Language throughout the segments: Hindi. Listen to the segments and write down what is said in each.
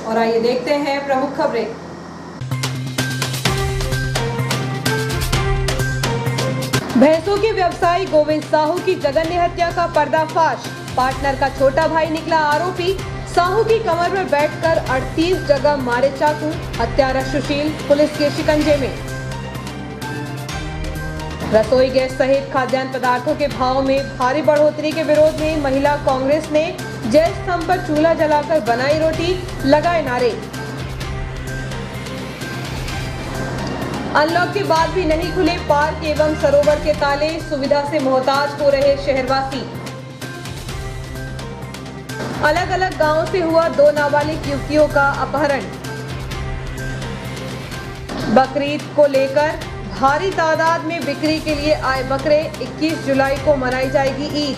और आइए देखते हैं प्रमुख खबरें। भैंसों के व्यवसायी गोविंद साहू की जघन्य हत्या का पर्दाफाश। पार्टनर का छोटा भाई निकला आरोपी। साहू की कमर पर बैठकर 38 जगह मारे चाकू। हत्यारा सुशील पुलिस के शिकंजे में। रसोई गैस सहित खाद्यान्न पदार्थों के भाव में भारी बढ़ोतरी के विरोध में महिला कांग्रेस ने जय स्तंभ पर चूल्हा जलाकर बनाई रोटी, लगाए नारे। अनलॉक के बाद भी नहीं खुले पार्क एवं सरोवर के ताले, सुविधा से मोहताज हो रहे शहरवासी। अलग अलग गांवों से हुआ 2 नाबालिग युवतियों का अपहरण। बकरीद को लेकर भारी तादाद में बिक्री के लिए आए बकरे, 21 जुलाई को मनाई जाएगी ईद।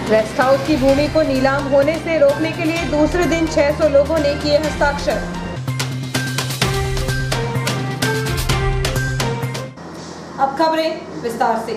रेस्ट हाउस की भूमि को नीलाम होने से रोकने के लिए दूसरे दिन 600 लोगों ने किए हस्ताक्षर। अब खबरें विस्तार से।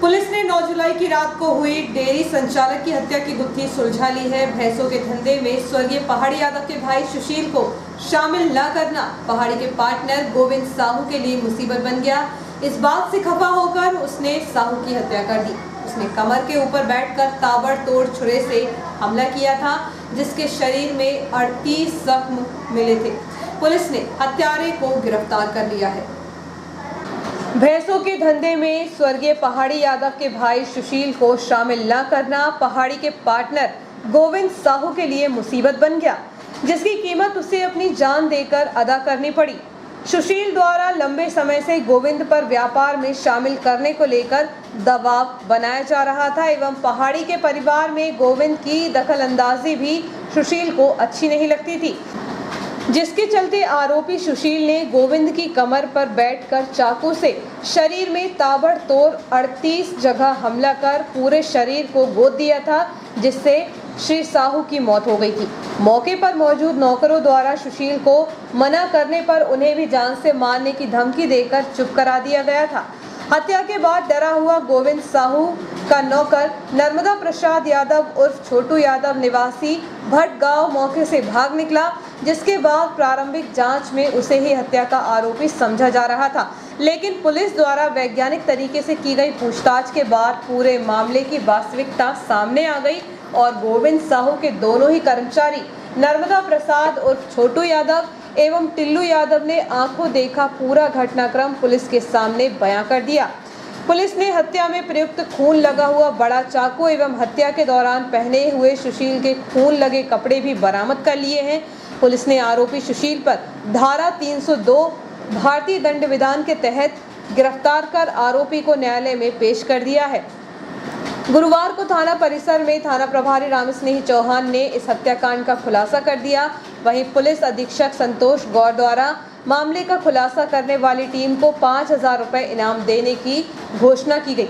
पुलिस ने 9 जुलाई की रात को हुई डेयरी संचालक की हत्या की गुत्थी सुलझा ली है। भैंसों के धंधे में स्वर्गीय पहाड़ी यादव के भाई सुशील को शामिल न करना पहाड़ी के पार्टनर गोविंद साहू के लिए मुसीबत बन गया। इस बात से खफा होकर उसने साहू की हत्या कर दी। उसने कमर के ऊपर बैठकर ताबड़तोड़ छुरे से हमला किया था, जिसके शरीर में 38 जख्म मिले थे। पुलिस ने हत्यारे को गिरफ्तार कर लिया है। भैंसों के धंधे में स्वर्गीय पहाड़ी यादव के भाई सुशील को शामिल न करना पहाड़ी के पार्टनर गोविंद साहू के लिए मुसीबत बन गया, जिसकी कीमत उसे अपनी जान देकर अदा करनी पड़ी। सुशील द्वारा लंबे समय से गोविंद पर व्यापार में शामिल करने को लेकर दबाव बनाया जा रहा था एवं पहाड़ी के परिवार में गोविंद की दखलंदाजी भी सुशील को अच्छी नहीं लगती थी, जिसके चलते आरोपी सुशील ने गोविंद की कमर पर बैठकर चाकू से शरीर में ताबड़तोड़ 38 जगह हमला कर पूरे शरीर को गोद दिया था, जिससे श्री साहू की मौत हो गई थी। मौके पर मौजूद नौकरों द्वारा सुशील को मना करने पर उन्हें भी जान से मारने की धमकी देकर चुप करा दिया गया था। हत्या के बाद डरा हुआ गोविंद साहू का नौकर नर्मदा प्रसाद यादव उर्फ छोटू यादव निवासी भट्ट गांव मौके से भाग निकला, जिसके बाद प्रारंभिक जांच में उसे ही हत्या का आरोपी समझा जा रहा था। लेकिन पुलिस द्वारा वैज्ञानिक तरीके से की गई पूछताछ के बाद पूरे मामले की वास्तविकता सामने आ गई और गोविंद साहू के दोनों ही कर्मचारी नर्मदा प्रसाद उर्फ छोटू यादव एवं टिल्लू यादव ने आंखों देखा पूरा घटनाक्रम पुलिस के सामने बयां कर दिया। पुलिस ने हत्या में प्रयुक्त खून लगा हुआ बड़ा चाकू एवं हत्या के दौरान पहने हुए सुशील के खून लगे कपड़े भी बरामद कर लिए हैं। पुलिस ने आरोपी सुशील पर धारा 302 भारतीय दंड विधान के तहत गिरफ्तार कर आरोपी को न्यायालय में पेश कर दिया है। गुरुवार को थाना परिसर में थाना प्रभारी रामस्नेही चौहान ने इस हत्याकांड का खुलासा कर दिया। वहीं पुलिस अधीक्षक संतोष गौर द्वारा मामले का खुलासा करने वाली टीम को 5000 रुपए इनाम देने की घोषणा की गई।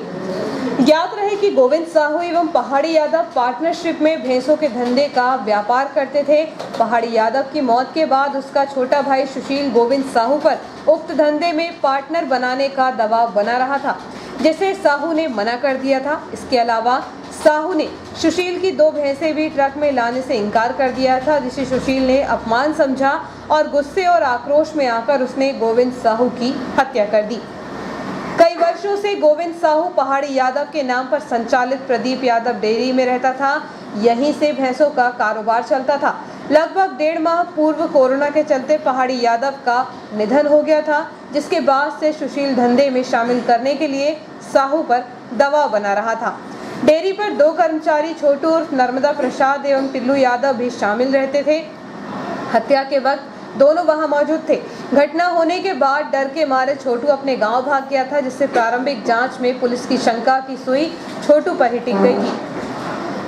ज्ञात रहे कि गोविंद साहू एवं पहाड़ी यादव पार्टनरशिप में भैंसों के धंधे का व्यापार करते थे। पहाड़ी यादव की मौत के बाद उसका छोटा भाई सुशील गोविंद साहू पर उक्त धंधे में पार्टनर बनाने का दबाव बना रहा था, जिसे साहू ने मना कर दिया था। इसके अलावा साहू ने सुशील की 2 भैंसें भी ट्रक में लाने से इनकार कर दिया था, जिसे सुशील ने अपमान समझा और गुस्से और आक्रोश में आकर उसने गोविंद साहू की हत्या कर दी। कई वर्षों से गोविंद साहू पहाड़ी यादव के नाम पर संचालित प्रदीप यादव डेयरी में रहता था। यहीं से भैंसों का कारोबार चलता था। लगभग 1.5 माह पूर्व कोरोना के चलते पहाड़ी यादव का निधन हो गया था, जिसके बाद से सुशील धंधे में शामिल करने के लिए साहू पर दबाव बना रहा था। डेयरी पर 2 कर्मचारी छोटू उर्फ नर्मदा प्रसाद एवं टिल्लू यादव भी शामिल रहते थे। हत्या के वक्त दोनों वहां मौजूद थे। घटना होने के बाद डर के मारे छोटू अपने गांव भाग गया था, जिससे प्रारंभिक जांच में पुलिस की शंका की सुई छोटू पर ही टिक गई थी।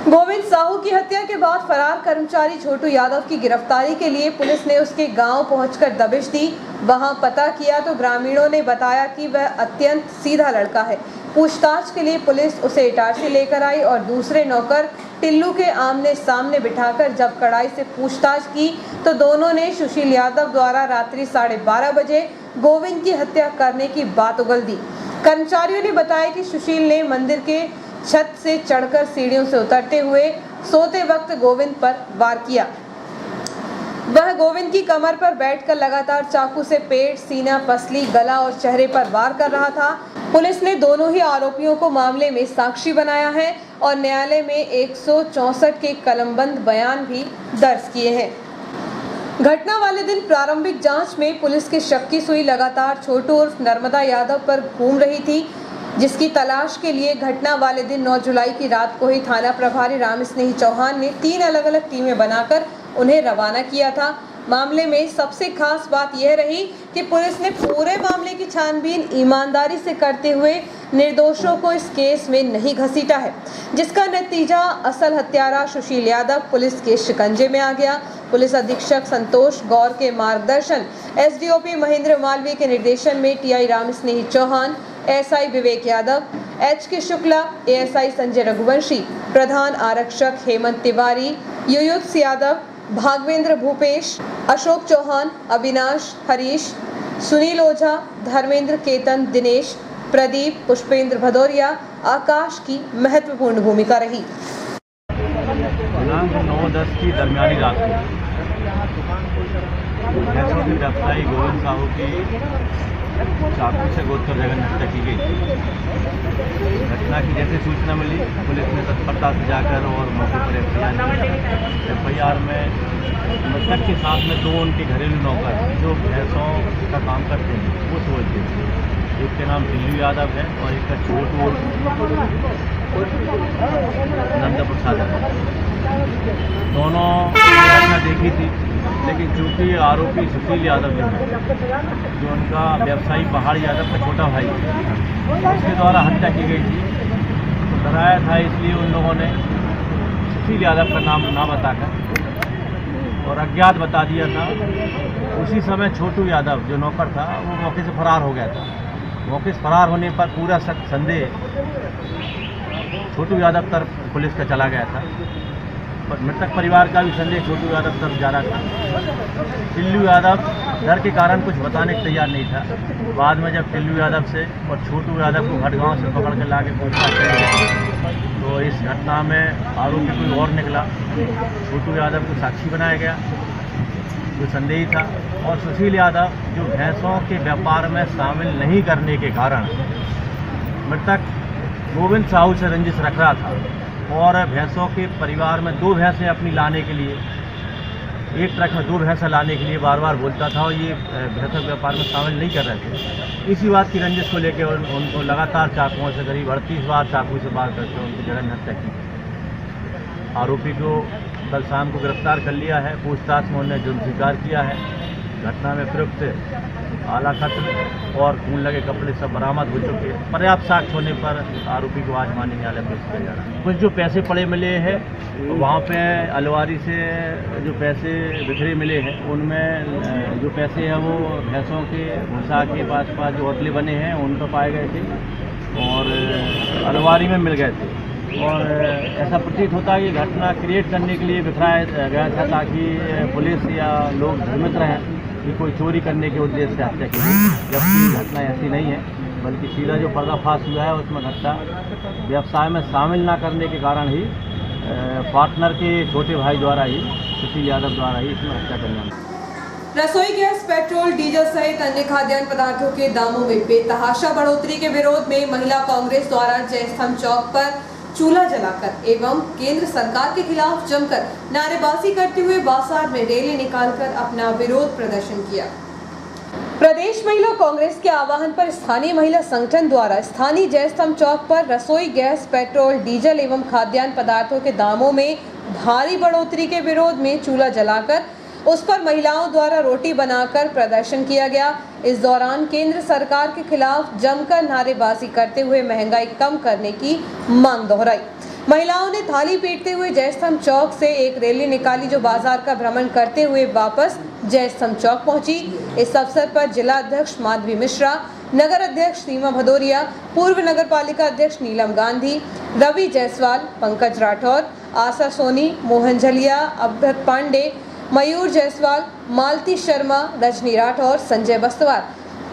गोविंद साहू की हत्या के बाद फरार कर्मचारी छोटू यादव की गिरफ्तारी के लिए पुलिस ने उसके गांव पहुंचकर दबिश दी। वहां पता किया तो ग्रामीणों ने बताया कि वह अत्यंत सीधा लड़का है। पूछताछ के लिए पुलिस उसे इटारसी लेकर आई और दूसरे नौकर टिल्लू के आमने सामने बिठाकर जब कड़ाई से पूछताछ की तो दोनों ने सुशील यादव द्वारा रात्रि 12:30 बजे गोविंद की हत्या करने की बात उगल दी। कर्मचारियों ने बताया कि सुशील ने मंदिर के छत से चढ़कर सीढ़ियों से उतरते हुए सोते वक्त गोविंद पर वार किया। वह गोविंद की कमर पर बैठकर लगातार चाकू से पेट, सीना, पसली, गला और चेहरे पर वार कर रहा था। पुलिस ने दोनों ही आरोपियों को मामले में साक्षी बनाया है और न्यायालय में 164 के कलमबंद बयान भी दर्ज किए हैं। घटना वाले दिन प्रारंभिक जांच में पुलिस की शक की सुई लगातार छोटू उर्फ नर्मदा यादव पर घूम रही थी, जिसकी तलाश के लिए घटना वाले दिन 9 जुलाई की रात को ही थाना प्रभारी रामस्नेही चौहान ने 3 अलग-अलग टीमें बनाकर उन्हें रवाना किया था। मामले में सबसे खास बात यह रही कि पुलिस ने पूरे मामले की छानबीन ईमानदारी से करते हुए निर्दोषों को इस केस में नहीं घसीटा है, जिसका नतीजा असल हत्यारा सुशील यादव पुलिस के शिकंजे में आ गया। पुलिस अधीक्षक संतोष गौर के मार्गदर्शन, एसडीओपी महेंद्र मालवीय के निर्देशन में टीआई रामस्नेही चौहान, एसआई विवेक यादव, एचके शुक्ला, एएसआई संजय रघुवंशी, प्रधान आरक्षक हेमंत तिवारी, युयुत्स यादव, भागवेंद्र भूपेश, अशोक चौहान, अविनाश, हरीश, सुनील ओझा, धर्मेंद्र, केतन, दिनेश, प्रदीप, पुष्पेंद्र भदौरिया, आकाश की महत्वपूर्ण भूमिका रही। दिनांक 9-10 की दरमियानी रात को भैंसों की व्यवसायी गोविंद साहू की चाकू से गोदकर जगह हत्या की गई। घटना की जैसे सूचना मिली, पुलिस ने तत्परता से जाकर और मौके पर एफआईआर में मृतक के साथ में 2 उनके घरेलू नौकर जो भैंसों का काम करते हैं वो छोड़ दिए। एक के नाम टिल्लू यादव है और एक का छोटू नंद प्रसाद है। दोनों घटना देखी थी, लेकिन चूँकि आरोपी सुशील यादव जो है, जो उनका व्यवसायी पहाड़ यादव का छोटा भाई उसके द्वारा हत्या की गई थी, तो डराया था, इसलिए उन लोगों ने सुशील यादव का नाम ना बताकर और अज्ञात बता दिया था। उसी समय छोटू यादव जो नौकर था वो मौके से फरार हो गया था। मौके से फरार होने पर पूरा संदेह छोटू यादव तरफ पुलिस का चला गया था। मृतक परिवार का भी संदेह छोटू यादव तरफ जा रहा था। टिल्लू यादव डर के कारण कुछ बताने को तैयार नहीं था। बाद में जब टिल्लू यादव से और छोटू यादव को भटगांव से पकड़ कर लाके पूछताछ की तो इस घटना में आरोपी कोई और निकला। छोटू यादव को साक्षी बनाया गया जो संदेही था, और सुशील यादव जो भैंसों के व्यापार में शामिल नहीं करने के कारण मृतक गोविंद साहू से रंजिश रख रहा था और भैंसों के परिवार में 2 भैंसें अपनी लाने के लिए, एक ट्रक में 2 भैंसें लाने के लिए बार बार बोलता था और ये भैंसों के व्यापार में शामिल नहीं कर रहे थे। इसी बात की रंजिश को लेकर उनको लगातार चाकुओं से करीब 38 बार चाकू से वार करके उनकी जघन्य हत्या की। आरोपी को कल शाम को गिरफ्तार कर लिया है। पूछताछ में उन्होंने जुर्म स्वीकार किया है। घटना में प्रयुक्त आला खत्म और खून लगे कपड़े सब बरामद हो चुके हैं। पर्याप्त साक्ष्य होने पर आरोपी को आज माननीय न्यायालय पेश किया जा रहा है। कुछ जो पैसे पड़े मिले हैं वहाँ पे अलवारी से जो पैसे बिखरे मिले हैं, उनमें जो पैसे हैं वो भैंसों के भूसा के पास जो होटले बने हैं उन पर पाए गए थे और अलवारी में मिल गए थे। और ऐसा प्रतीत होता है कि घटना क्रिएट करने के लिए बिखराया गया था ताकि पुलिस या लोग भ्रमित रहें कि कोई चोरी करने के उद्देश्य से हत्या की गई, जबकि घटना ऐसी नहीं है, बल्कि सीधा जो पर्दाफाश हुआ है उसमें घटना व्यवसाय में शामिल ना करने के कारण ही पार्टनर के छोटे भाई द्वारा ही, सुशील यादव द्वारा ही इसमें हत्या करना। रसोई गैस, पेट्रोल, डीजल सहित अन्य खाद्यान्न पदार्थों के दामों में बेतहाशा बढ़ोतरी के विरोध में महिला कांग्रेस द्वारा जयस्तंभ चौक पर चूल्हा जलाकर एवं केंद्र सरकार के खिलाफ जमकर नारेबाजी करते हुए बाजार में रैली निकालकर अपना विरोध प्रदर्शन किया। प्रदेश महिला कांग्रेस के आह्वान पर स्थानीय महिला संगठन द्वारा स्थानीय जयस्तंभ चौक पर रसोई गैस, पेट्रोल, डीजल एवं खाद्यान्न पदार्थों के दामों में भारी बढ़ोतरी के विरोध में चूल्हा जलाकर उस पर महिलाओं द्वारा रोटी बनाकर प्रदर्शन किया गया। इस दौरान केंद्र सरकार के खिलाफ जमकर नारेबाजी करते हुए महंगाई कम करने की मांग दोहराई। महिलाओं ने थाली पीटते हुए जयस्तंभ चौक से एक रैली निकाली जो बाजार का भ्रमण करते हुए वापस जयस्तंभ चौक पहुंची। इस अवसर पर जिला अध्यक्ष माधवी मिश्रा, नगर अध्यक्ष सीमा भदौरिया, पूर्व नगर पालिका अध्यक्ष नीलम गांधी, रवि जायसवाल, पंकज राठौर, आशा सोनी, मोहन झलिया, अभ्यत पांडे, मयूर जायसवाल, मालती शर्मा, रजनी राठौर, संजय बस्तवाल,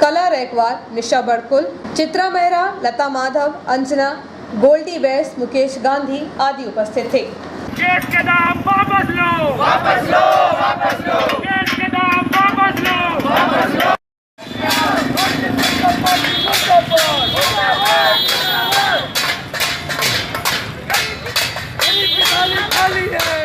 कला रैकवाल, निशा बड़कुल, चित्रा मेहरा, लता माधव, अंजना, गोल्डी बैस, मुकेश गांधी आदि उपस्थित थे। गैस के दाम वापस लो, वापस लो, वापस लो, गैस के दाम वापस लो, वापस लो। खाली है, खाली है।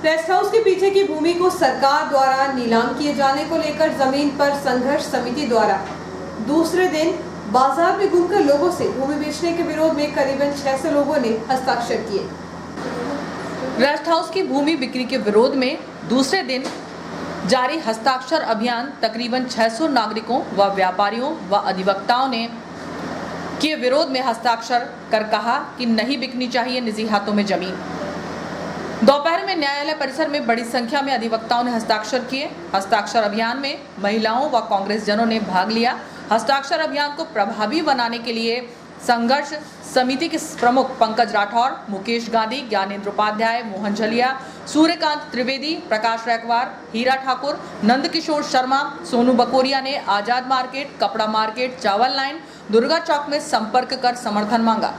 रेस्ट हाउस के पीछे की भूमि को सरकार द्वारा नीलाम किए जाने को लेकर जमीन पर संघर्ष समिति द्वारा दूसरे दिन बाजार में घूमकर लोगों से भूमि बेचने के विरोध में करीबन 600 लोगों ने हस्ताक्षर किए। रेस्ट हाउस की भूमि बिक्री के विरोध में दूसरे दिन जारी हस्ताक्षर अभियान तकरीबन 600 नागरिकों व व्यापारियों व अधिवक्ताओं ने के विरोध में हस्ताक्षर कर कहा कि नहीं बिकनी चाहिए निजी हाथों में जमीन। दोपहर में न्यायालय परिसर में बड़ी संख्या में अधिवक्ताओं ने हस्ताक्षर किए। हस्ताक्षर अभियान में महिलाओं व कांग्रेस जनों ने भाग लिया। हस्ताक्षर अभियान को प्रभावी बनाने के लिए संघर्ष समिति के प्रमुख पंकज राठौर, मुकेश गांधी, ज्ञानेंद्र उपाध्याय, मोहन झलिया, सूर्यकांत त्रिवेदी, प्रकाश रैकवार, हीरा ठाकुर, नंदकिशोर शर्मा, सोनू बकोरिया ने आजाद मार्केट, कपड़ा मार्केट, चावल लाइन, दुर्गा चौक में संपर्क कर समर्थन मांगा।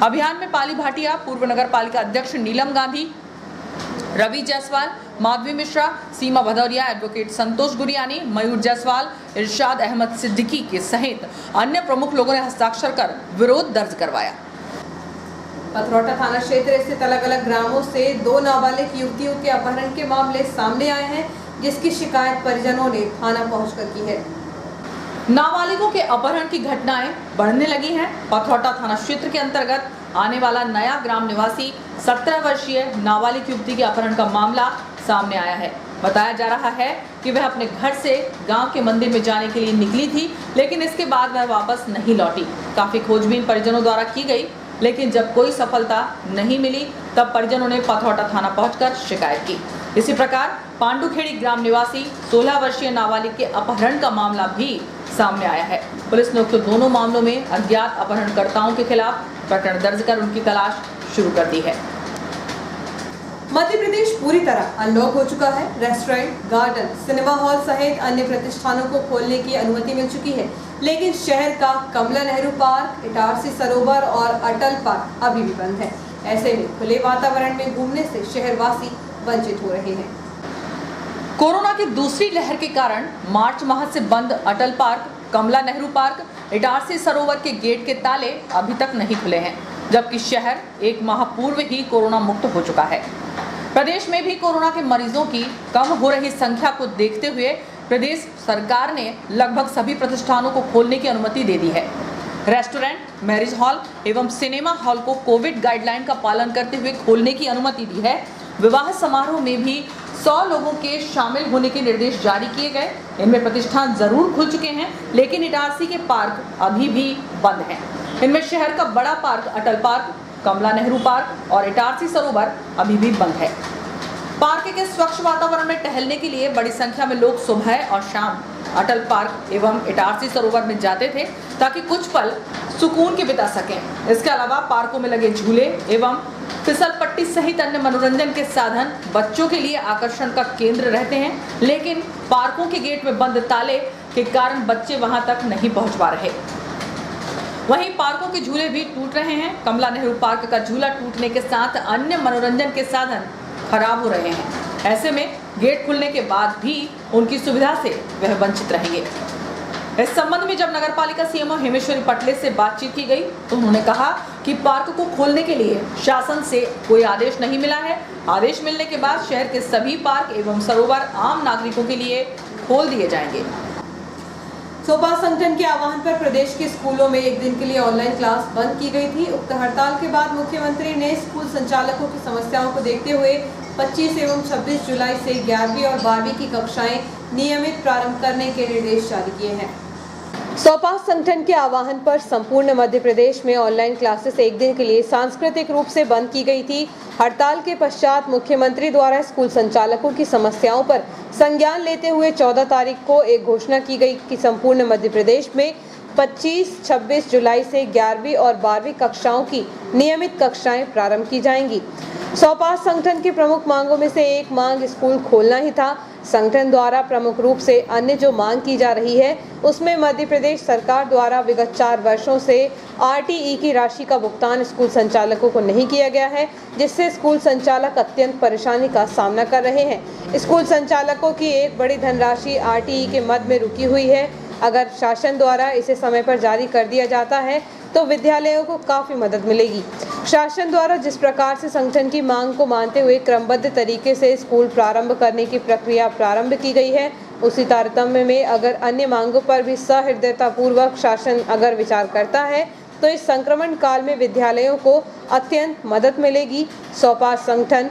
अभियान में पाली भाटिया, पूर्व नगर पालिका अध्यक्ष नीलम गांधी, रवि जायसवाल, माधवी मिश्रा, सीमा भदौरिया, एडवोकेट संतोष गुरियानी, मयूर जायसवाल, इरशाद अहमद सिद्दीकी के सहित अन्य प्रमुख लोगों ने हस्ताक्षर कर विरोध दर्ज करवाया। पथरौटा थाना क्षेत्र स्थित अलग अलग ग्रामों से 2 नाबालिग युवतियों के अपहरण के मामले सामने आए हैं, जिसकी शिकायत परिजनों ने थाना पहुंचकर की है। नाबालिगों के अपहरण की घटनाएं बढ़ने लगी हैं। पथरौटा थाना क्षेत्र के अंतर्गत आने वाला नया ग्राम निवासी 17 वर्षीय नाबालिग युवती के अपहरण का मामला सामने आया है। बताया जा रहा है कि वह अपने घर से गांव के मंदिर में जाने के लिए निकली थी, लेकिन इसके बाद वह वापस नहीं लौटी। काफी खोजबीन परिजनों द्वारा की गई, लेकिन जब कोई सफलता नहीं मिली तब परिजनों ने पथरौटा थाना पहुंचकर शिकायत की। इसी प्रकार पांडुखेड़ी ग्राम निवासी 16 वर्षीय नाबालिग के अपहरण का मामला भी सामने आया है। पुलिस ने उक्त दोनों मामलों में अज्ञात अपहरणकर्ताओं के खिलाफ प्रकरण दर्ज कर उनकी तलाश शुरू कर दी है। मध्य प्रदेश पूरी तरह अनलॉक हो चुका है। रेस्टोरेंट, गार्डन, सिनेमा हॉल सहित अन्य प्रतिष्ठानों को खोलने की अनुमति मिल चुकी है, लेकिन शहर का कमला नेहरू पार्क, इटारसी सरोवर और अटल पार्क अभी भी बंद है। ऐसे में खुले वातावरण में घूमने से शहरवासी वंचित हो रहे हैं। कोरोना की दूसरी लहर के कारण मार्च माह से बंद अटल पार्क, कमला नेहरू पार्क, इटारसी सरोवर के गेट के ताले अभी तक नहीं खुले हैं, जबकि शहर 1 माह पूर्व ही कोरोना मुक्त हो चुका है। प्रदेश में भी कोरोना के मरीजों की कम हो रही संख्या को देखते हुए प्रदेश सरकार ने लगभग सभी प्रतिष्ठानों को खोलने की अनुमति दे दी है। रेस्टोरेंट, मैरिज हॉल एवं सिनेमा हॉल को कोविड गाइडलाइन का पालन करते हुए खोलने की अनुमति दी है। विवाह समारोह में भी 100 लोगों के शामिल होने के निर्देश जारी किए गए। इनमें प्रतिष्ठान जरूर खुल चुके हैं, लेकिन इटारसी के पार्क अभी भी बंद हैं। इनमें शहर का बड़ा पार्क अटल पार्क, कमला नेहरू पार्क और इटारसी सरोवर अभी भी बंद है। पार्क के स्वच्छ वातावरण में टहलने के लिए बड़ी संख्या में लोग सुबह और शाम अटल पार्क एवं इटारसी सरोवर में जाते थे, ताकि कुछ पल सुकून के बिता सकें। इसके अलावा पार्कों में लगे झूले एवं फिसल पट्टी सहित अन्य मनोरंजन के साधन बच्चों के लिए आकर्षण का केंद्र रहते हैं, लेकिन पार्कों के गेट में बंद ताले के कारण बच्चे वहां तक नहीं पहुंच पा रहे। वहीं पार्कों के झूले भी टूट रहे हैं। कमला नेहरू पार्क का झूला टूटने के साथ अन्य मनोरंजन के साधन खराब हो रहे हैं। ऐसे में गेट खुलने के बाद भी उनकी सुविधा से वह वंचित रहेंगे। इस संबंध में जब नगरपालिका सीएमओ हेमेश्वरी पटले से बातचीत की गई तो उन्होंने कहा कि पार्क को खोलने के लिए शासन से कोई आदेश नहीं मिला है। आदेश मिलने के बाद शहर के सभी पार्क एवं सरोवर आम नागरिकों के लिए खोल दिए जाएंगे। सोपा संगठन के आह्वान पर प्रदेश के स्कूलों में एक दिन के लिए ऑनलाइन क्लास बंद की गई थी। उक्त हड़ताल के बाद मुख्यमंत्री ने स्कूल संचालकों की समस्याओं को देखते हुए 25 एवं 26 जुलाई से 11वीं और 12वीं की कक्षाएं नियमित प्रारंभ करने के निर्देश जारी किए हैं। सोपा संगठन के आह्वान पर संपूर्ण मध्य प्रदेश में ऑनलाइन क्लासेस एक दिन के लिए सांस्कृतिक रूप से बंद की गई थी। हड़ताल के पश्चात मुख्यमंत्री द्वारा स्कूल संचालकों की समस्याओं पर संज्ञान लेते हुए 14 तारीख को एक घोषणा की गई कि संपूर्ण मध्य प्रदेश में 25-26 जुलाई से 11वीं और 12वीं कक्षाओं की नियमित कक्षाएं प्रारंभ की जाएंगी। सोपा संगठन की प्रमुख मांगों में से एक मांग स्कूल खोलना ही था। संगठन द्वारा प्रमुख रूप से अन्य जो मांग की जा रही है उसमें मध्य प्रदेश सरकार द्वारा विगत 4 वर्षों से RTE की राशि का भुगतान स्कूल संचालकों को नहीं किया गया है, जिससे स्कूल संचालक अत्यंत परेशानी का सामना कर रहे हैं। स्कूल संचालकों की एक बड़ी धनराशि RTE के मद में रुकी हुई है। अगर शासन द्वारा इसे समय पर जारी कर दिया जाता है तो विद्यालयों को काफ़ी मदद मिलेगी। शासन द्वारा जिस प्रकार से संगठन की मांग को मानते हुए क्रमबद्ध तरीके से स्कूल प्रारंभ करने की प्रक्रिया प्रारंभ की गई है, उसी तारतम्य में अगर अन्य मांगों पर भी सहृदयतापूर्वक शासन अगर विचार करता है तो इस संक्रमण काल में विद्यालयों को अत्यंत मदद मिलेगी। सोपा संगठन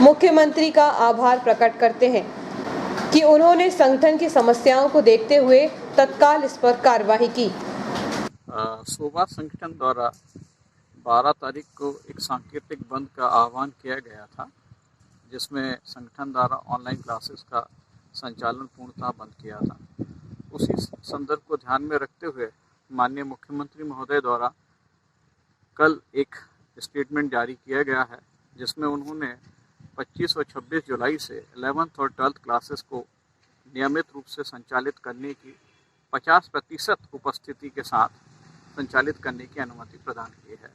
मुख्यमंत्री का आभार प्रकट करते हैं कि उन्होंने संगठन की समस्याओं को देखते हुए तत्काल इस पर कार्रवाई की। सोपा संगठन द्वारा 12 तारीख को एक सांकेतिक बंद का आह्वान किया गया था, जिसमें संगठन द्वारा ऑनलाइन क्लासेस का संचालन पूर्णतः बंद किया था। उसी संदर्भ को ध्यान में रखते हुए माननीय मुख्यमंत्री महोदय द्वारा कल एक स्टेटमेंट जारी किया गया है, जिसमें उन्होंने 25 और 26 जुलाई से 11th और 12th क्लासेस को नियमित रूप से संचालित करने की 50% उपस्थिति के साथ संचालित करने की अनुमति प्रदान की है।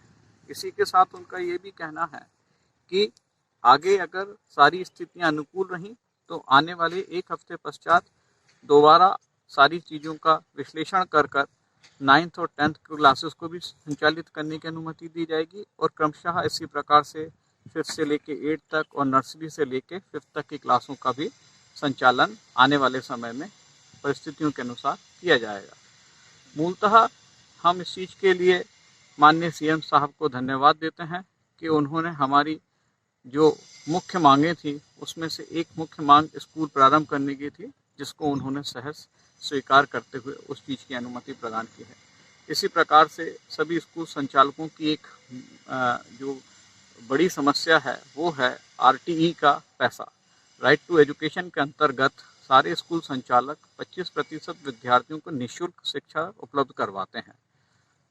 इसी के साथ उनका ये भी कहना है कि आगे अगर सारी स्थितियां अनुकूल रहीं तो आने वाले एक हफ्ते पश्चात दोबारा सारी चीज़ों का विश्लेषण कर 9th और 10th क्लासेस को भी संचालित करने की अनुमति दी जाएगी और क्रमशः इसी प्रकार से 5th से लेके 8th तक और नर्सरी से लेके 5th तक की क्लासों का भी संचालन आने वाले समय में परिस्थितियों के अनुसार किया जाएगा। मूलतः हम इस चीज़ के लिए माननीय CM साहब को धन्यवाद देते हैं कि उन्होंने हमारी जो मुख्य मांगें थी उसमें से एक मुख्य मांग स्कूल प्रारंभ करने की थी, जिसको उन्होंने सहज स्वीकार करते हुए उस चीज़ की अनुमति प्रदान की है। इसी प्रकार से सभी स्कूल संचालकों की एक जो बड़ी समस्या है वो है RTE का पैसा। राइट टू एजुकेशन के अंतर्गत सारे स्कूल संचालक 25% विद्यार्थियों को निःशुल्क शिक्षा उपलब्ध करवाते हैं,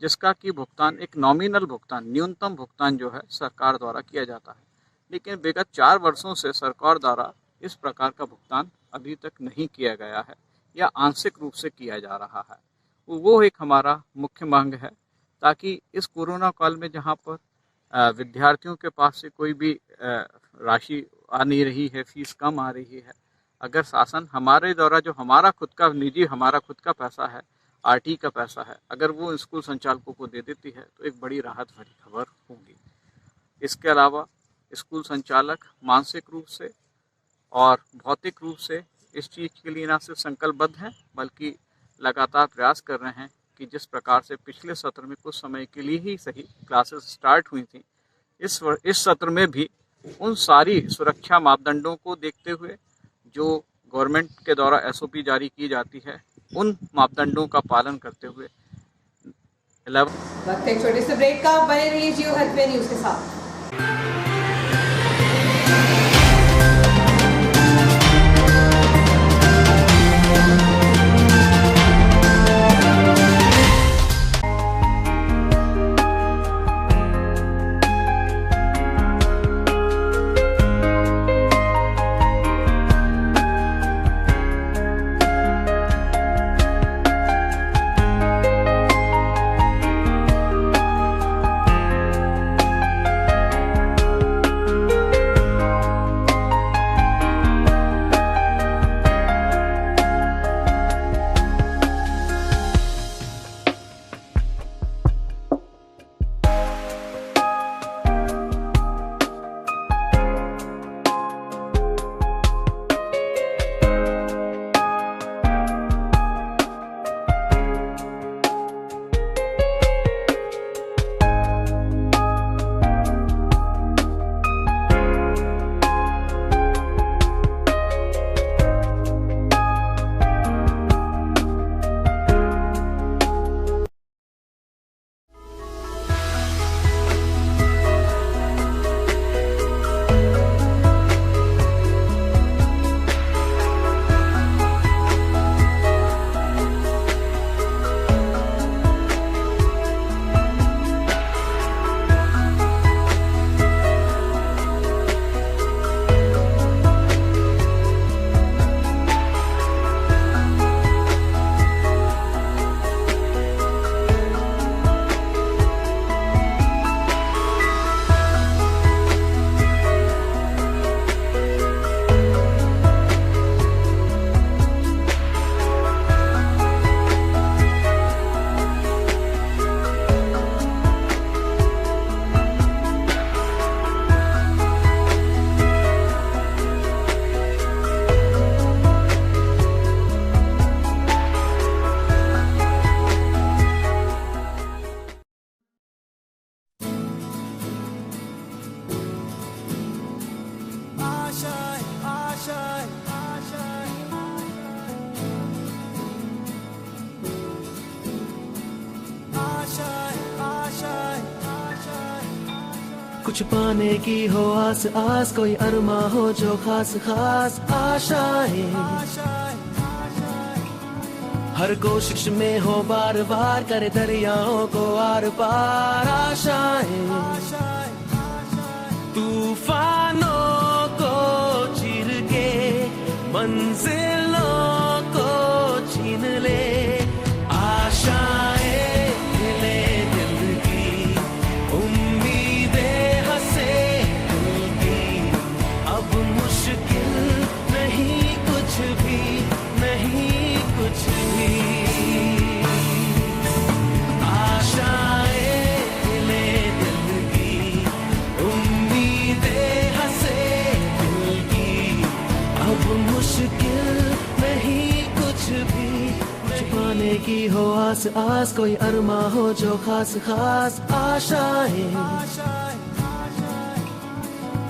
जिसका कि भुगतान एक नॉमिनल भुगतान, न्यूनतम भुगतान जो है सरकार द्वारा किया जाता है। लेकिन विगत 4 वर्षों से सरकार द्वारा इस प्रकार का भुगतान अभी तक नहीं किया गया है या आंशिक रूप से किया जा रहा है। वो एक हमारा मुख्य मांग है, ताकि इस कोरोना काल में जहाँ पर विद्यार्थियों के पास से कोई भी राशि आ नहीं रही है, फीस कम आ रही है, अगर शासन हमारे द्वारा जो हमारा खुद का पैसा है, RTE का पैसा है, अगर वो स्कूल संचालकों को दे देती है तो एक बड़ी राहत भरी खबर होगी। इसके अलावा स्कूल संचालक मानसिक रूप से और भौतिक रूप से इस चीज़ के लिए न सिर्फ संकल्पबद्ध हैं, बल्कि लगातार प्रयास कर रहे हैं कि जिस प्रकार से पिछले सत्र में कुछ समय के लिए ही सही क्लासेस स्टार्ट हुई थी, इस सत्र में भी उन सारी सुरक्षा मापदंडों को देखते हुए जो गवर्नमेंट के द्वारा SOP जारी की जाती है, उन मापदंडों का पालन करते हुए वक्त एक छोटे से ब्रेक का, बने रहिए जियो हेल्थ न्यूज़ के साथ। कुछ पाने की हो आस आस, कोई अरमा हो जो खास खास आशाएं, हर कोशिश में हो बार बार, करे दरियाओं को आर पार आशाएं, तूफानों को चीर के मंजिलों को छीन ले, आशाएं ले दिल की, उम्मीदें हंसे दिल की, अब मुश्किल नहीं कुछ भी, नहीं कुछ भी, आशाएं ले दिल की, उम्मीदें हंसे दिल की, अब मुश्किल नहीं कुछ भी, छुपाने की हो आस आस, कोई अरमा हो जो खास खास आशाएं,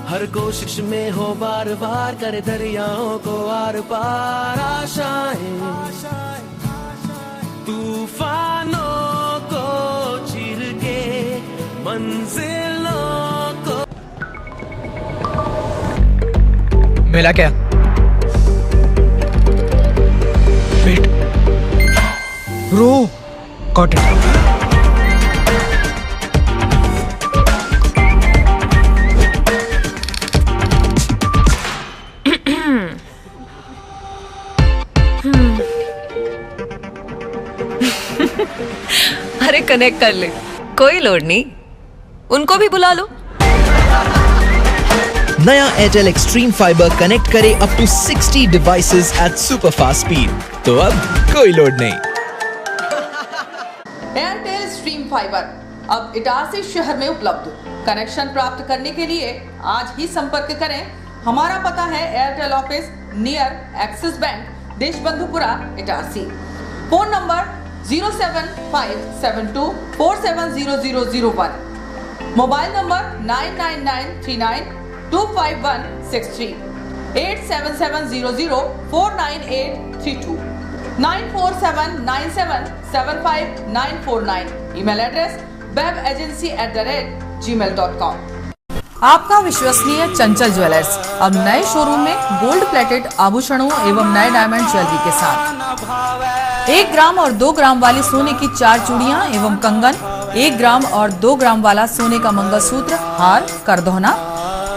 हर कोशिश में हो बार बार, करे दरियाओं को आर पार आशाएं, तूफानों को चीर के मंजिलों को। मिला क्या? वेट, रो, गॉट इट। अरे कनेक्ट कर ले, कोई लोड नहीं, उनको भी बुला लो। नया एयरटेल एक्सट्रीम फाइबर कनेक्ट करे up to 60 devices at super fast speed, तो अब कोई लोड नहीं। एयरटेल स्ट्रीम फाइबर अब इटारसी शहर में उपलब्ध। कनेक्शन प्राप्त करने के लिए आज ही संपर्क करें। हमारा पता है Airtel office near Axis bank, Deshbandhupura, Itarsi. Phone number 07572470001, mobile number 9993925163, 8770049832, 9479775949, email address webagency@gmail.com। आपका विश्वसनीय चंचल ज्वेलर्स अब नए शोरूम में गोल्ड प्लेटेड आभूषणों एवं नए डायमंड ज्वेलरी के साथ 1 ग्राम और 2 ग्राम वाली सोने की 4 चूड़ियां एवं कंगन, 1 ग्राम और 2 ग्राम वाला सोने का मंगलसूत्र, हार, करदौना,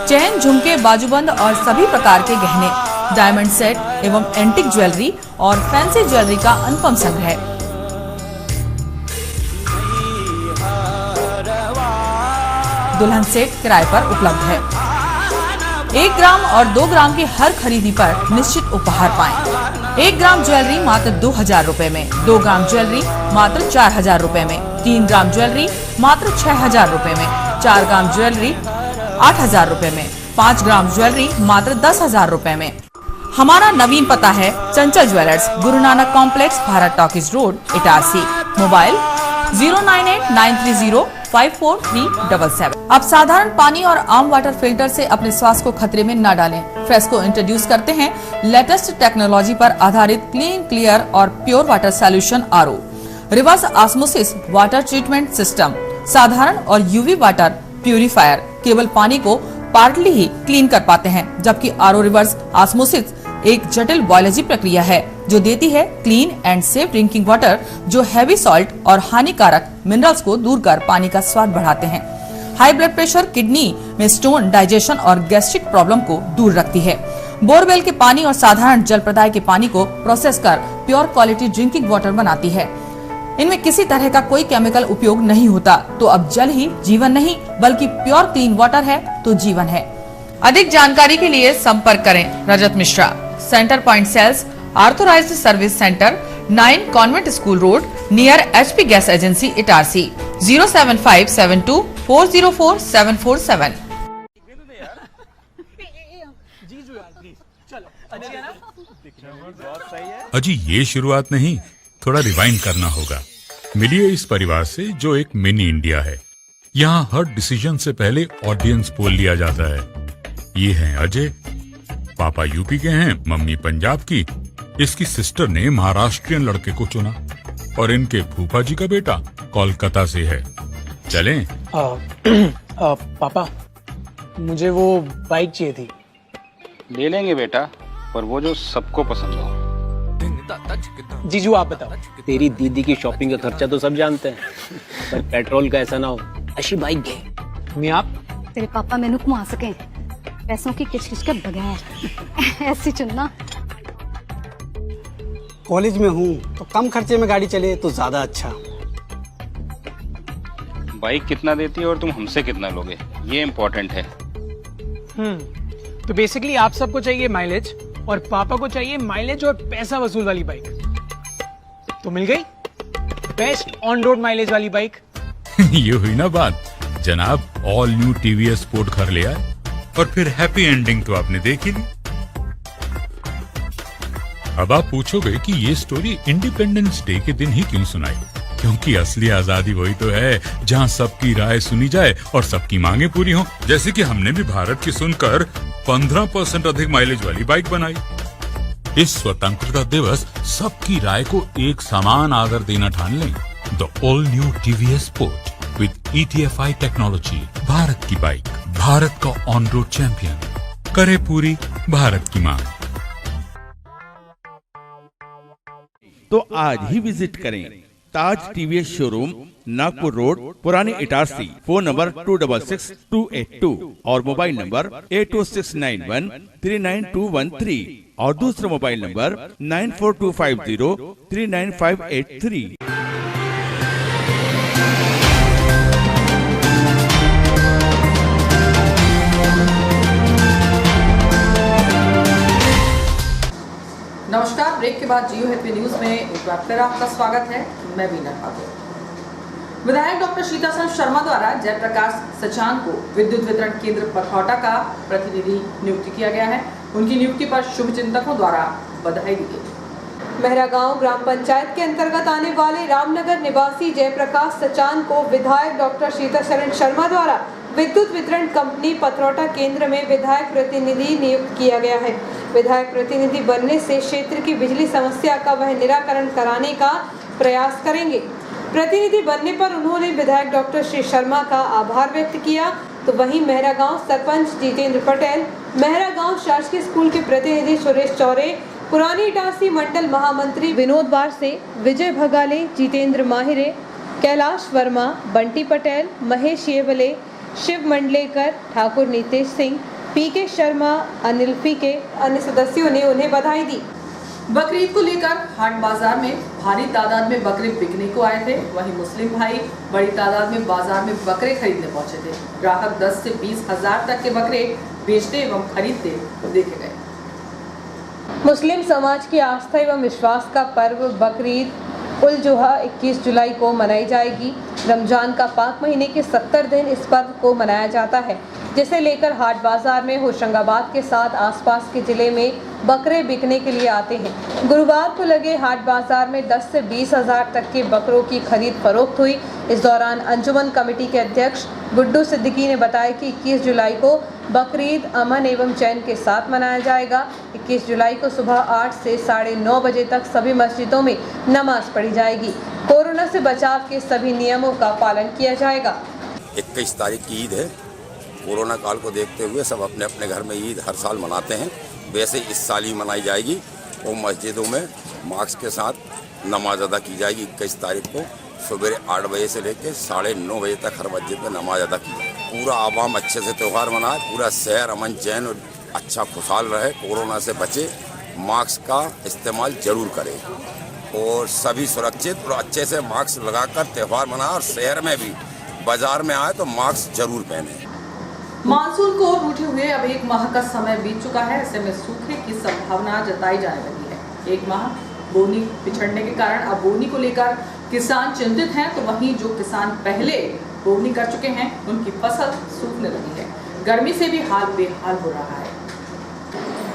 चैन, झुमके, बाजूबंद और सभी प्रकार के गहने, डायमंड सेट एवं एंटिक ज्वेलरी और फैंसी ज्वेलरी का अनुपम संग्रह। दुल्हन सेट किराए पर उपलब्ध है। 1 ग्राम और 2 ग्राम की हर खरीदी पर निश्चित उपहार पाएं। 1 ग्राम ज्वेलरी मात्र 2000 रुपए में, 2 ग्राम ज्वेलरी मात्र 4000 रुपए में, 3 ग्राम ज्वेलरी मात्र 6000 रुपए में, 4 ग्राम ज्वेलरी 8000 रुपए में, 5 ग्राम ज्वेलरी मात्र 10000 रुपए में। हमारा नवीन पता है चंचल jewellers, Guru Nanak complex, Bharat talkies road, Itarsi. Mobile 09893054377। अब साधारण पानी और आम वाटर फिल्टर से अपने स्वास्थ्य को खतरे में न डालें। फ्रेस्को इंट्रोड्यूस करते हैं लेटेस्ट टेक्नोलॉजी पर आधारित क्लीन, क्लियर और pure water solution RO, reverse osmosis water treatment system, साधारण और यूवी वाटर प्यूरिफायर केवल पानी को पार्टली ही क्लीन कर पाते हैं, जबकि आरओ रिवर्स ऑस्मोसिस एक जटिल बायोलॉजी प्रक्रिया है जो देती है clean and safe drinking water, जो हैवी सॉल्ट और हानिकारक मिनरल्स को दूर कर पानी का स्वाद बढ़ाते हैं। हाई ब्लड प्रेशर, किडनी में स्टोन, डाइजेशन और गैस्ट्रिक प्रॉब्लम को दूर रखती है। बोरवेल के पानी और साधारण जल प्रदाय के पानी को प्रोसेस कर प्योर क्वालिटी ड्रिंकिंग वाटर बनाती है। इनमें किसी तरह का कोई केमिकल उपयोग नहीं होता, तो अब जल ही जीवन नहीं बल्कि प्योर क्लीन वाटर है तो जीवन है। अधिक जानकारी के लिए संपर्क करें Rajat Mishra, centre point sales, authorised service centre, 9 convent school road, near HP gas agency, Itarsi. 07572404747। अजी ये शुरुआत नहीं, थोड़ा रिवाइंड करना होगा। मिलिए इस परिवार से जो एक मिनी इंडिया है। यहाँ हर डिसीजन से पहले ऑडियंस पोल लिया जाता है। ये हैं अजय, पापा यूपी के हैं, मम्मी पंजाब की। इसकी सिस्टर ने महाराष्ट्रियन लड़के को चुना। और इनके फूफा जी का बेटा कोलकाता से है। चलें? पापा, मुझे वो बाइक चाहिए थी। ले लेंगे बेटा, पर वो जो सबको पसंद हो। जीजू आप बताओ। तेरी दीदी की शॉपिंग का खर्चा तो सब जानते हैं, पर पेट्रोल का ऐसा ना हो। अच्छी बाइक है। मैं आप तेरे पापा मैनू घुमा सके पैसों की किचकिच के बगैर ऐसी चुनना। कॉलेज में हूँ तो कम खर्चे में गाड़ी चले तो ज्यादा अच्छा। बाइक कितना देती है और तुम हमसे कितना लोगे, ये इम्पोर्टेंट है। तो बेसिकली आप सबको चाहिए माइलेज और पापा को चाहिए माइलेज और पैसा वसूल वाली बाइक। तो मिल गई बेस्ट ऑन रोड माइलेज वाली बाइक। ये हुई ना बात। जनाब ऑल न्यू टीवीएस स्पोर्ट घर ले आए और फिर हैप्पी एंडिंग तो आपने देख ही ली। अब आप पूछोगे कि ये स्टोरी इंडिपेंडेंस डे के दिन ही क्यों सुनाई? क्योंकि असली आजादी वही तो है जहां सबकी राय सुनी जाए और सबकी मांगे पूरी हो। जैसे कि हमने भी भारत की सुनकर 15% अधिक माइलेज वाली बाइक बनाई। इस स्वतंत्रता दिवस सबकी राय को एक समान आदर देना ठान लें। The all new TVS sport with ETFI technology, Bharat की बाइक, भारत का ऑन रोड चैंपियन, करे पूरी भारत की मांग। तो आज ही विजिट करें ताज टीवीएस शोरूम, नागपुर रोड, पुरानी इटारसी। फोन नंबर 266282 और मोबाइल नंबर 80691399213 और दूसरा मोबाइल नंबर 9425039583। नमस्कार, ब्रेक के बाद जियो हैप्पी न्यूज में एक बार फिर आपका स्वागत है। मैं बीना ठाकुर। विधायक डॉक्टर सीतासन शर्मा द्वारा जयप्रकाश सचान को विद्युत वितरण केंद्र पथौटा का प्रतिनिधि नियुक्त किया गया है। उनकी नियुक्ति पर शुभ चिंतकों द्वारा बधाई दी गई। मेहरा गांव ग्राम पंचायत के अंतर्गत आने वाले रामनगर निवासी जयप्रकाश सचान को विधायक डॉक्टर सीतासरण शर्मा द्वारा विद्युत वितरण कंपनी पथरौटा केंद्र में विधायक प्रतिनिधि नियुक्त किया गया है। विधायक प्रतिनिधि बनने से क्षेत्र की बिजली समस्या का वह निराकरण कराने का प्रयास करेंगे। प्रतिनिधि बनने पर उन्होंने विधायक डॉक्टर श्री शर्मा का आभार व्यक्त किया। तो वहीं मेहरा गांव सरपंच जितेंद्र पटेल, मेहरा गांव शासकीय स्कूल के प्रतिनिधि सुरेश चौरे, पुरानी इटारसी मंडल महामंत्री विनोद बारसे, विजय भगाले, जितेंद्र माहिरे, कैलाश वर्मा, बंटी पटेल, महेश येवले, शिव मंडलेकर, ठाकुर नीतेश सिंह, पीके शर्मा, अनिल पीके, अन्य सदस्यों ने उन्हें बधाई दी। बकरीद को लेकर हाट बाजार में भारी तादाद में बकरे बिकने को आए थे। वहीं मुस्लिम भाई बड़ी तादाद में बाजार में बकरे खरीदने पहुंचे थे। ग्राहक 10 से 20 हजार तक के बकरे बेचते एवं खरीदते देखे गए। मुस्लिम समाज की आस्था एवं विश्वास का पर्व बकरीद उल जुहा 21 जुलाई को मनाई जाएगी। रमजान का पाक महीने के 70 दिन इस पर्व को मनाया जाता है, जिसे लेकर हाट बाजार में होशंगाबाद के साथ आसपास के जिले में बकरे बिकने के लिए आते हैं। गुरुवार को लगे हाट बाजार में 10 से 20 हजार तक के बकरों की खरीद फरोख्त हुई। इस दौरान अंजुमन कमेटी के अध्यक्ष गुड्डू सिद्दीकी ने बताया कि 21 जुलाई को बकरीद अमन एवं चैन के साथ मनाया जाएगा। 21 जुलाई को सुबह 8 से 9:30 बजे तक सभी मस्जिदों में नमाज पढ़ी जाएगी। कोरोना से बचाव के सभी नियमों का पालन किया जाएगा। 21 तारीख की ईद है। कोरोना काल को देखते हुए सब अपने अपने घर में ईद हर साल मनाते हैं, वैसे इस साल ही मनाई जाएगी और मस्जिदों में मास्क के साथ नमाज अदा की जाएगी। 21 तारीख को सुबह 8 बजे से लेकर 9:30 बजे तक हर मस्जिद में नमाज अदा की जाए। पूरा आवाम अच्छे से त्यौहार मनाए, पूरा शहर अमन चैन और अच्छा खुशहाल रहे, कोरोना से बचे, मास्क का इस्तेमाल जरूर करें और सभी सुरक्षित और अच्छे से मास्क लगाकर त्यौहार मनाए और शहर में भी बाजार में आए तो मास्क जरूर पहने। मानसून को रूठे हुए अब 1 माह का समय बीत चुका है। ऐसे में सूखे की संभावना जताई जाने लगी है। 1 माह बोनी पिछड़ने के कारण अब बोनी को लेकर किसान चिंतित हैं, तो वहीं जो किसान पहले बोनी कर चुके हैं उनकी फसल सूखने लगी है। गर्मी से भी हाल बेहाल हो रहा है।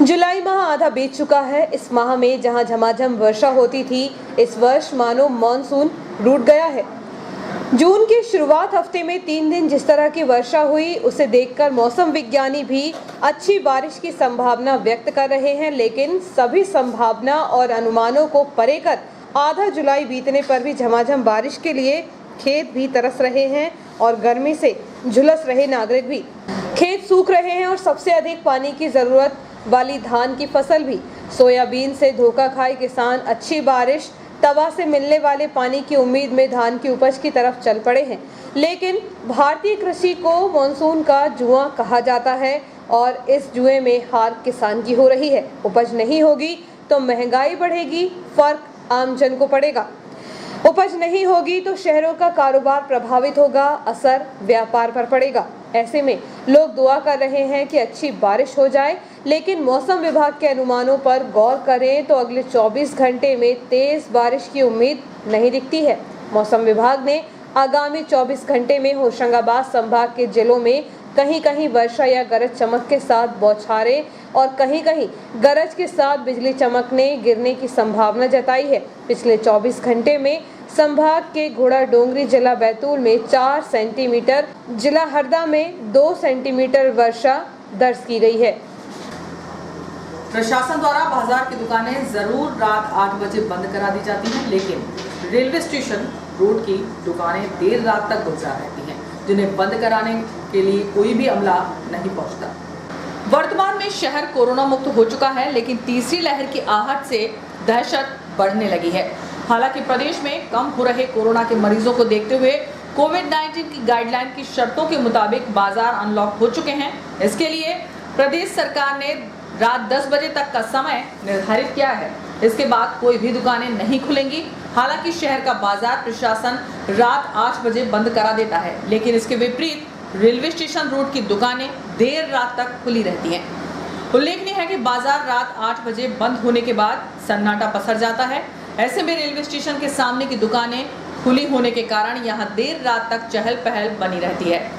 जुलाई माह आधा बीत चुका है। इस माह में जहां झमाझम वर्षा होती थी, इस वर्ष मानो मॉनसून रूठ गया है। जून की शुरुआत हफ्ते में 3 दिन जिस तरह की वर्षा हुई, उसे देखकर मौसम विज्ञानी भी अच्छी बारिश की संभावना व्यक्त कर रहे हैं, लेकिन सभी संभावना और अनुमानों को परे कर आधा जुलाई बीतने पर भी झमाझम बारिश के लिए खेत भी तरस रहे हैं और गर्मी से झुलस रहे नागरिक भी। खेत सूख रहे हैं और सबसे अधिक पानी की जरूरत वाली धान की फसल भी। सोयाबीन से धोखा खाए किसान अच्छी बारिश तवा से मिलने वाले पानी की उम्मीद में धान की उपज की तरफ चल पड़े हैं। लेकिन भारतीय कृषि को मानसून का जुआ कहा जाता है और इस जुए में हार किसान की हो रही है। उपज नहीं होगी तो महंगाई बढ़ेगी, फर्क आमजन को पड़ेगा। उपज नहीं होगी तो शहरों का कारोबार प्रभावित होगा, असर व्यापार पर पड़ेगा। ऐसे में लोग दुआ कर रहे हैं कि अच्छी बारिश हो जाए, लेकिन मौसम विभाग के अनुमानों पर गौर करें तो अगले 24 घंटे में तेज बारिश की उम्मीद नहीं दिखती है। मौसम विभाग ने आगामी 24 घंटे में होशंगाबाद संभाग के जिलों में कहीं कहीं वर्षा या गरज चमक के साथ बौछारें और कहीं कहीं गरज के साथ बिजली चमकने गिरने की संभावना जताई है। पिछले 24 घंटे में संभाग के घोड़ा डोंगरी जिला बैतूल में 4 सेंटीमीटर, जिला हरदा में 2 सेंटीमीटर वर्षा दर्ज की गई है। प्रशासन द्वारा बाजार की दुकानें जरूर रात 8 बजे बंद करा दी जाती हैं, लेकिन रेलवे स्टेशन रोड की दुकानें देर रात तक गुलजार रहती हैं, जिन्हें बंद कराने के लिए कोई भी अमला नहीं पहुंचता। वर्तमान में शहर कोरोना मुक्त हो चुका है, लेकिन तीसरी लहर की आहट से दहशत बढ़ने लगी है। हालांकि प्रदेश में कम हो रहे कोरोना के मरीजों को देखते हुए कोविड-19 की गाइडलाइन की शर्तों के मुताबिक बाजार अनलॉक हो चुके हैं। इसके लिए प्रदेश सरकार ने रात 10 बजे तक का समय निर्धारित किया है। इसके बाद कोई भी दुकानें नहीं खुलेंगी। हालांकि शहर का बाजार प्रशासन रात 8 बजे बंद करा देता है, लेकिन इसके विपरीत रेलवे स्टेशन रोड की दुकानें देर रात तक खुली रहती हैं। उल्लेखनीय है कि बाजार रात 8 बजे बंद होने के बाद सन्नाटा पसर जाता है। ऐसे में रेलवे स्टेशन के सामने की दुकानें खुली होने के कारण यहां देर रात तक चहल पहल बनी रहती है।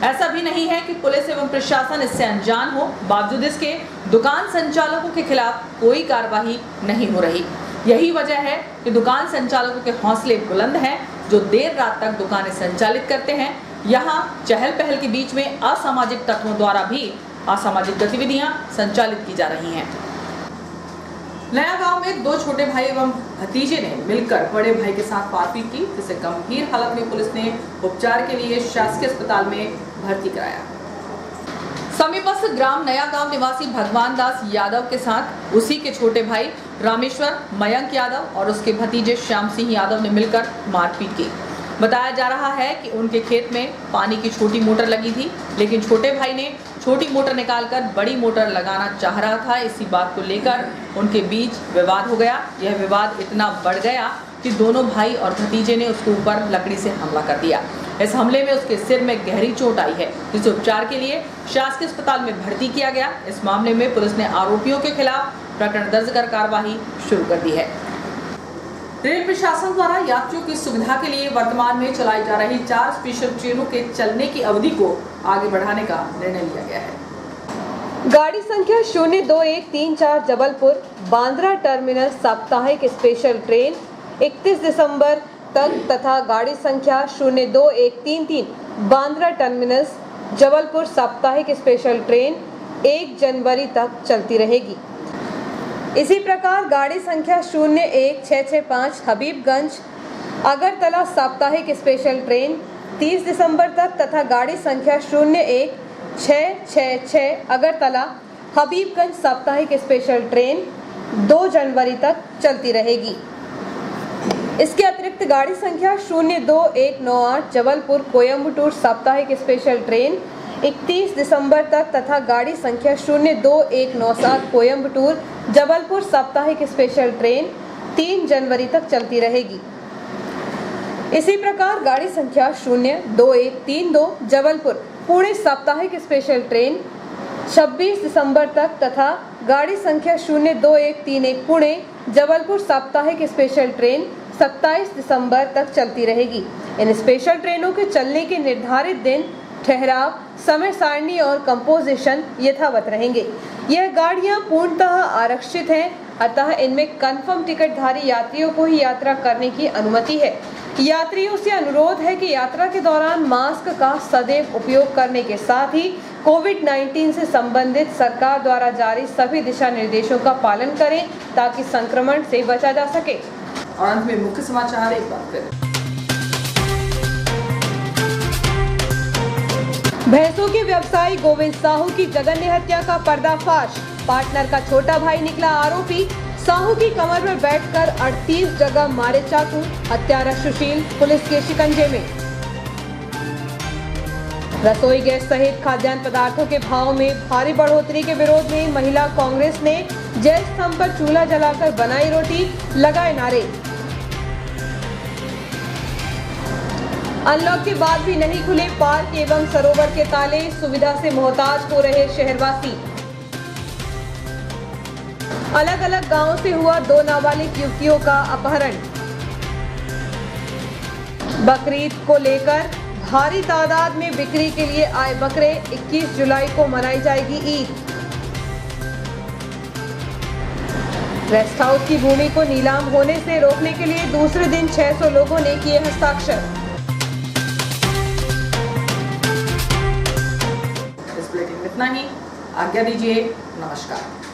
ऐसा भी नहीं है कि पुलिस एवं प्रशासन इससे अनजान हो, बावजूद इसके दुकान संचालकों के खिलाफ कोई कार्रवाई नहीं हो रही। यही वजह है कि दुकान संचालकों के हौसले बुलंद हैं, जो देर रात तक दुकानें संचालित करते हैं। यहाँ चहल पहल के बीच में असामाजिक तत्वों द्वारा भी असामाजिक गतिविधियां संचालित की जा रही हैं। नया गांव में 2 छोटे भाई एवं भतीजे ने मिलकर बड़े भाई के साथ मारपीट की, जिसे गंभीर हालत में पुलिस ने उपचार के लिए शासकीय अस्पताल में भर्ती कराया। समीपस्थ ग्राम नया गांव निवासी भगवान दास यादव के साथ उसी के छोटे भाई रामेश्वर मयंक यादव और उसके भतीजे श्याम सिंह यादव ने मिलकर मारपीट की। बताया जा रहा है कि उनके खेत में पानी की छोटी मोटर लगी थी, लेकिन छोटे भाई ने छोटी मोटर निकालकर बड़ी मोटर लगाना चाह रहा था। इसी बात को लेकर उनके बीच विवाद हो गया। यह विवाद इतना बढ़ गया कि दोनों भाई और भतीजे ने उसके ऊपर लकड़ी से हमला कर दिया। इस हमले में उसके सिर में गहरी चोट आई है, जिसे उपचार के लिए शासकीय अस्पताल में भर्ती किया गया। इस मामले में पुलिस ने आरोपियों के खिलाफ प्रकरण दर्ज कर कार्रवाई शुरू कर दी है। रेल प्रशासन द्वारा यात्रियों की सुविधा के लिए वर्तमान में चलाई जा रही 4 स्पेशल ट्रेनों के चलने की अवधि को आगे बढ़ाने का निर्णय लिया गया है। गाड़ी संख्या 02134 जबलपुर बांद्रा टर्मिनस साप्ताहिक स्पेशल ट्रेन 31 दिसंबर तक तथा गाड़ी संख्या 02133 बांद्रा टर्मिनस जबलपुर साप्ताहिक स्पेशल ट्रेन 1 जनवरी तक चलती रहेगी। इसी प्रकार गाड़ी संख्या 01665 हबीबगंज अगरतला साप्ताहिक स्पेशल ट्रेन 30 दिसंबर तक तथा गाड़ी संख्या 01666 अगरतला हबीबगंज साप्ताहिक स्पेशल ट्रेन 2 जनवरी तक चलती रहेगी। इसके अतिरिक्त गाड़ी संख्या 02198 जबलपुर कोयम्बटूर साप्ताहिक स्पेशल ट्रेन 31 दिसंबर तक तथा गाड़ी संख्या 02197 कोयम्बटूर जबलपुर साप्ताहिक स्पेशल ट्रेन 3 जनवरी तक चलती रहेगी। इसी प्रकार गाड़ी संख्या 02132 जबलपुर पुणे साप्ताहिक स्पेशल ट्रेन 26 दिसंबर तक तथा गाड़ी संख्या 02131 पुणे जबलपुर साप्ताहिक स्पेशल ट्रेन 27 दिसंबर तक चलती रहेगी। इन स्पेशल ट्रेनों के चलने के निर्धारित दिन, ठहराव, समय सारणी और कंपोजिशन यथावत रहेंगे। यह गाड़ियां पूर्णतः आरक्षित हैं, अतः इनमें कंफर्म टिकटधारी यात्रियों को ही यात्रा करने की अनुमति है। यात्रियों से अनुरोध है कि यात्रा के दौरान मास्क का सदैव उपयोग करने के साथ ही कोविड-19 से संबंधित सरकार द्वारा जारी सभी दिशा निर्देशों का पालन करें ताकि संक्रमण से बचा जा सके। और अंत में मुख्य समाचार एक बार फिर। भैंसों के व्यवसायी गोविंद साहू की जघन्य हत्या का पर्दाफाश। पार्टनर का छोटा भाई निकला आरोपी। साहू की कमर पर बैठकर 38 जगह मारे चाकू। हत्यारा सुशील पुलिस के शिकंजे में। रसोई गैस सहित खाद्यान्न पदार्थों के भाव में भारी बढ़ोतरी के विरोध में महिला कांग्रेस ने जल स्तंभ पर चूल्हा जलाकर बनाई रोटी, लगाए नारे। अनलॉक के बाद भी नहीं खुले पार्क एवं सरोवर के ताले, सुविधा से मोहताज हो रहे शहरवासी। अलग अलग गांवों से हुआ 2 नाबालिग युवतियों का अपहरण। बकरीद को लेकर भारी तादाद में बिक्री के लिए आए बकरे। 21 जुलाई को मनाई जाएगी ईद। रेस्ट हाउस की भूमि को नीलाम होने से रोकने के लिए दूसरे दिन 600 लोगों ने किए हस्ताक्षर। इस बुलेटिन में इतना ही। आज्ञा दीजिए। नमस्कार।